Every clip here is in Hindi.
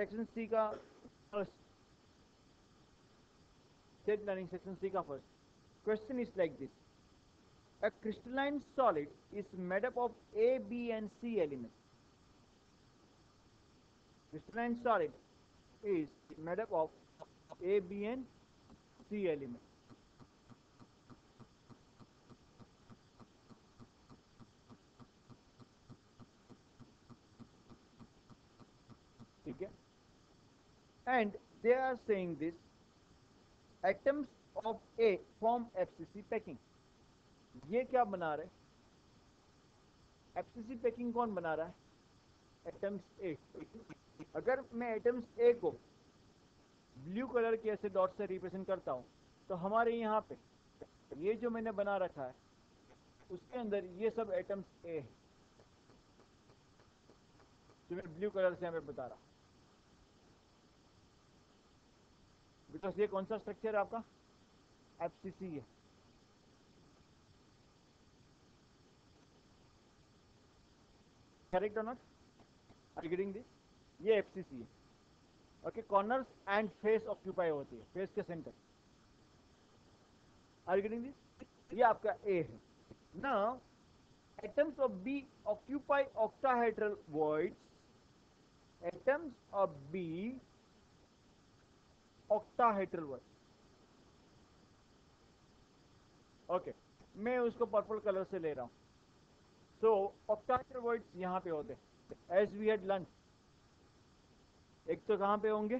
सेक्शन सी का first state learning section C का first question is like this. A crystalline solid is made up of A, B and C elements. Crystalline solid is made up of A, B and C elements. ठीक है. And they are saying this atoms of A form FCC packing. ये क्या बना रहे? FCC packing कौन बना रहा है? Atoms A. अगर मैं एटम्स A को ब्लू कलर के ऐसे डॉट से रिप्रेजेंट करता हूं तो हमारे यहाँ पे ये जो मैंने बना रखा है उसके अंदर ये सब एटम्स A है जो मैं ब्लू कलर से हमें बता रहा हूं. बिकॉज ये कौन सा स्ट्रक्चर है आपका? FCC है. करेक्ट और not? Are you getting this? ये FCC है. Okay. Corners and face occupy होती है, फेस के centre. Are you getting this? ये आपका A है. Now atoms of B occupy octahedral voids. Atoms of B octahedral voids. Okay. मैं उसको पर्पल कलर से ले रहा हूं. सो octahedral voids यहां पे होते हैं एज वी हैड लर्न. एक तो कहां पे होंगे?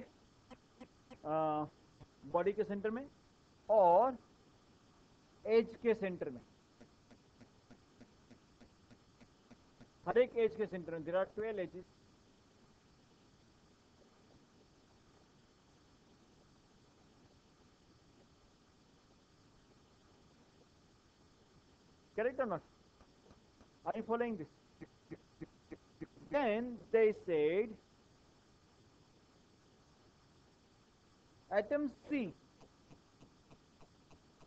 बॉडी के सेंटर में और एज के सेंटर में. हर एक एज के सेंटर में there are 12 edges. Correct or not? Are you following this? Then they said atom C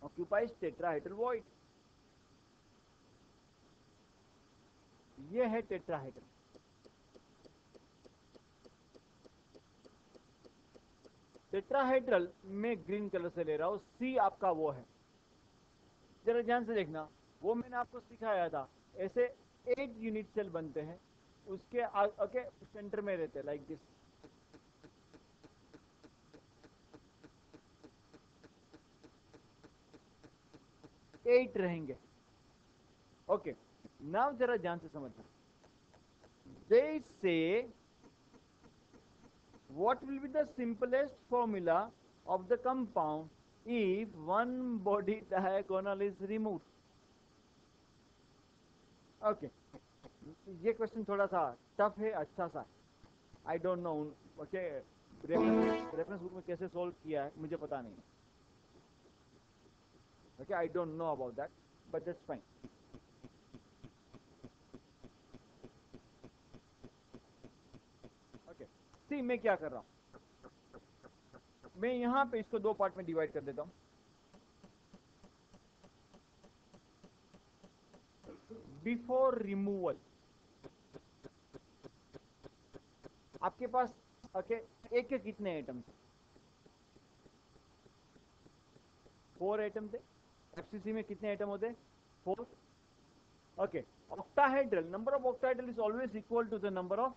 occupies tetrahedral void. ये है टेट्राहेड्रल. टेट्राहेड्रल में ग्रीन कलर से ले रहा हूं. सी आपका वो है. जरा ध्यान से देखना, वो मैंने आपको सिखाया था. ऐसे 8 यूनिट सेल बनते हैं, उसके ओके सेंटर में रहते हैं लाइक दिस. एट रहेंगे. ओके. नाउ जरा ध्यान से समझना. दे से what will be the simplest formula of the compound if one body diagonal is removed? Okay. ये क्वेश्चन थोड़ा सा टफ है, अच्छा सा. I don't know. Okay. Reference book में कैसे सोल्व किया है मुझे पता नहीं. Okay. I don't know about that but that's fine. Okay. See मैं क्या कर रहा हूं, मैं यहां पे इसको 2 पार्ट में डिवाइड कर देता हूं. बिफोर रिमूवल आपके पास ओके एक के कितने एटम्स? 4 एटम थे. एफसीसी में कितने एटम होते? 4. Okay. Octahedral, number of octahedral is always equal to the number of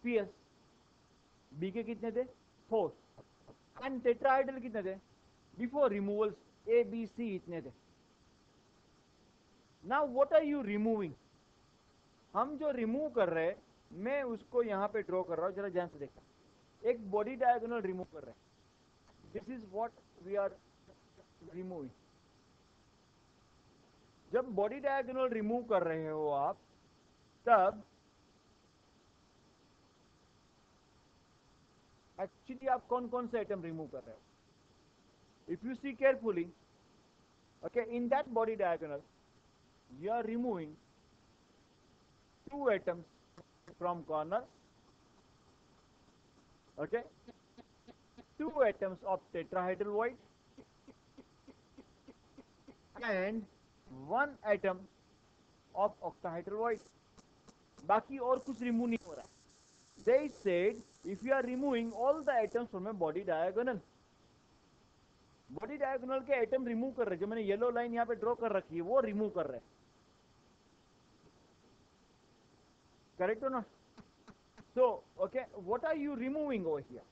PS. B के कितने थे? 4. एंड टेट्राहेड्रल कितने थे? Before removal A B C इतने थे. Now what are you removing? हम जो रिमूव कर रहे हैं मैं उसको यहां पे ड्रॉ कर रहा हूं. जरा ध्यान से देखना. एक बॉडी डायगोनल रिमूव कर रहे हैं. This is what we are removing. जब बॉडी डायगोनल रिमूव कर रहे हो आप तब एक्चुअली आप कौन कौन से एटम रिमूव कर रहे हो? If you see carefully okay in that body diagonal you are removing 2 atoms from corners. Okay. 2 atoms of tetrahedral void and 1 atom of octahedral void. बाकी और कुछ रिमूव नहीं हो रहा है. they said if you are removing all the atoms from a body diagonal, body diagonal के एटम रिमूव कर रहे हैं, जो मैंने येलो लाइन यहाँ पे ड्रॉ कर रखी है वो रिमूव कर रहे हैं, करेक्ट हो ना? So okay, what are you removing over here?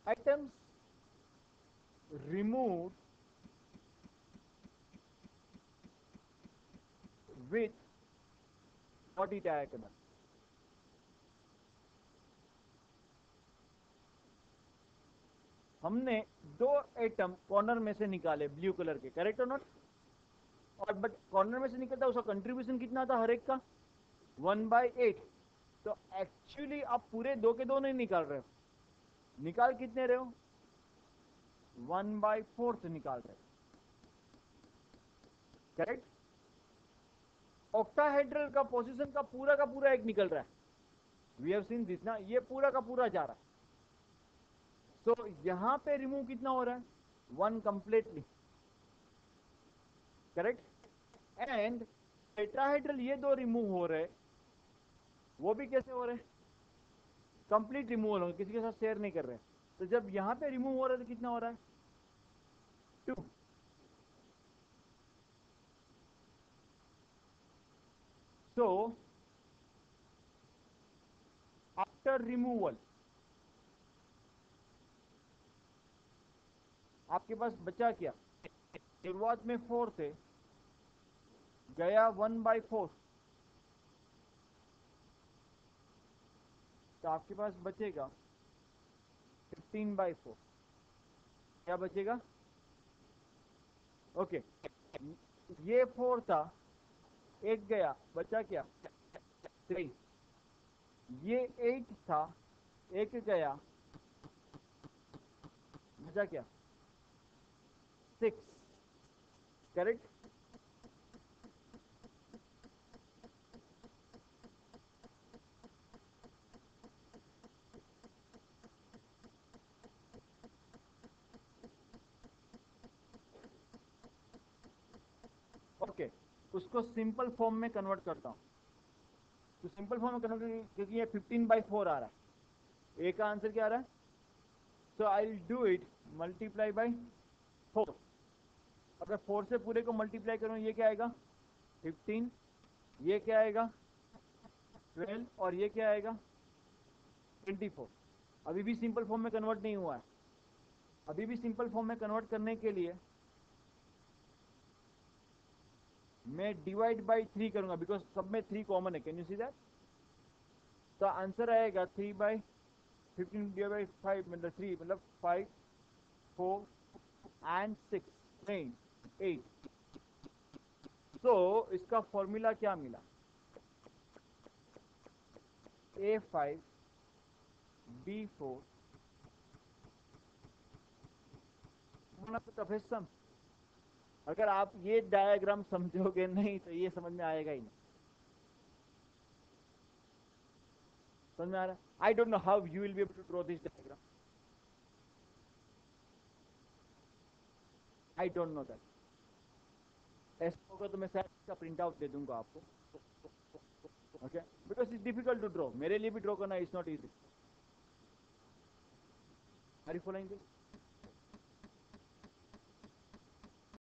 atoms removed with body diagonal. हमने दो एटम कॉर्नर में से निकाले ब्लू कलर के, करेक्ट और नॉट? और बट कॉर्नर में से निकलता उसका कंट्रीब्यूशन कितना था हर एक का? 1/8। तो एक्चुअली आप पूरे दो के दो नहीं निकाल रहे हो, निकाल कितने रहे हो? 1/4 निकाल रहे हो, करेक्ट? ऑक्टाहेड्रल का पोजीशन का पूरा एक निकल रहा है, वी हैव सीन दिस ना, ये पूरा का पूरा जा रहा है। तो यहां पे रिमूव कितना हो रहा है? 1 कंप्लीटली, करेक्ट? एंड टेट्राहेड्रल ये दो रिमूव हो रहे, वो भी कैसे हो रहे? कंप्लीट रिमूवल हो, किसी के साथ शेयर नहीं कर रहे। तो जब यहां पे रिमूव हो रहा है तो कितना हो रहा है? 2। सो आफ्टर रिमूवल आपके पास बचा क्या? शुरुआत में 4 थे, गया 1/4, तो आपके पास बचेगा 15/4। क्या बचेगा? ओके, ये 4 था, एक गया, बचा क्या? 3। ये 8 था, एक गया, बचा क्या? 6, करेक्ट? ओके, उसको सिंपल फॉर्म में कन्वर्ट करता हूं। तो सिंपल फॉर्म में कन्वर्ट, क्योंकि ये 15/4 आ रहा है, ए का आंसर क्या आ रहा है? So I will do it multiply by 4। अगर 4 से पूरे को मल्टीप्लाई करूं, ये क्या आएगा? 15, ये क्या आएगा? 12, और ये क्या आएगा? 24। अभी भी सिंपल फॉर्म में कन्वर्ट नहीं हुआ है। अभी भी सिंपल फॉर्म में कन्वर्ट करने के लिए मैं डिवाइड बाई 3 करूंगा, बिकॉज सब में 3 कॉमन है। Can you see that? तो आंसर आएगा 3/15 डिवाइड बाई 5, मतलब 3, मतलब 5, 4 एंड 6, नहीं 8। तो इसका फॉर्मूला क्या मिला? A5 B4 सम। अगर आप ये डायग्राम समझोगे नहीं तो ये समझ में आएगा ही नहीं। समझ में आ रहा है? I don't know how you will be able to draw this diagram, I don't know that. ऐसा होगा तो मैं शायद इसका प्रिंट आउट दे दूंगा आपको, okay? Because it's difficult to draw, मेरे लिए भी ड्रॉ करना is not easy. Are you following this?